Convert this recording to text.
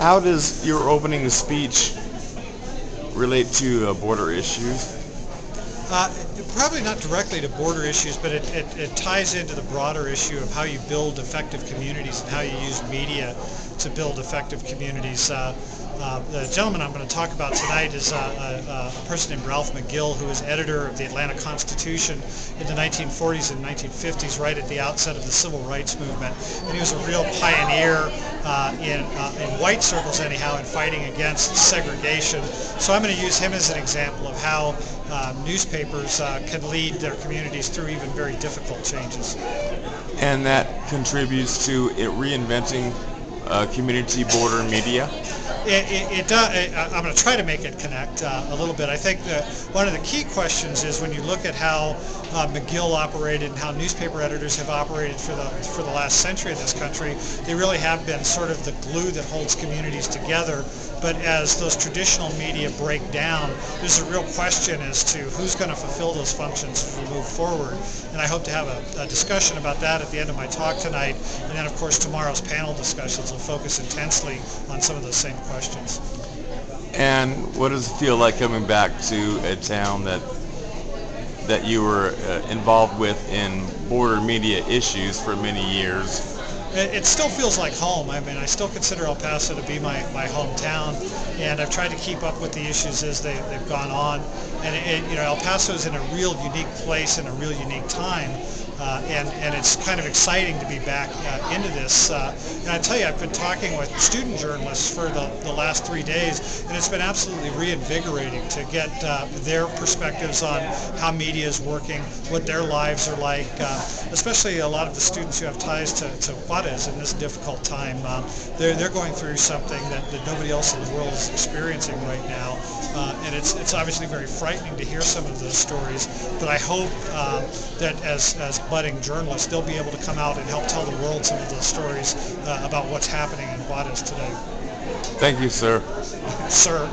How does your opening speech relate to border issues? Probably not directly to border issues, but it ties into the broader issue of how you build effective communities and how you use media to build effective communities. The gentleman I'm going to talk about tonight is a person named Ralph McGill, who was editor of the Atlanta Constitution in the 1940s and 1950s, right at the outset of the Civil Rights Movement. And he was a real pioneer in white circles, anyhow, in fighting against segregation. So I'm going to use him as an example of how newspapers can lead their communities through even very difficult changes. And that contributes to it reinventing community border media? It does. I'm going to try to make it connect a little bit. I think that one of the key questions is when you look at how McGill operated and how newspaper editors have operated for the last century in this country, they really have been sort of the glue that holds communities together. But as those traditional media break down, there's a real question as to who's going to fulfill those functions as we move forward. And I hope to have a discussion about that at the end of my talk tonight. And then, of course, tomorrow's panel discussions will focus intensely on some of those same questions. And what does it feel like coming back to a town that you were involved with in border media issues for many years? It still feels like home. I mean, I still consider El Paso to be my hometown, and I've tried to keep up with the issues as they've gone on. And El Paso is in a real unique place in a real unique time. And it's kind of exciting to be back into this. And I tell you, I've been talking with student journalists for the last 3 days, and it's been absolutely reinvigorating to get their perspectives on how media is working, what their lives are like, especially a lot of the students who have ties to Juarez in this difficult time. They're going through something that nobody else in the world is experiencing right now. And it's obviously very frightening to hear some of those stories, but I hope that as budding journalists, they'll be able to come out and help tell the world some of those stories about what's happening in Juarez today. Thank you, sir. Sir.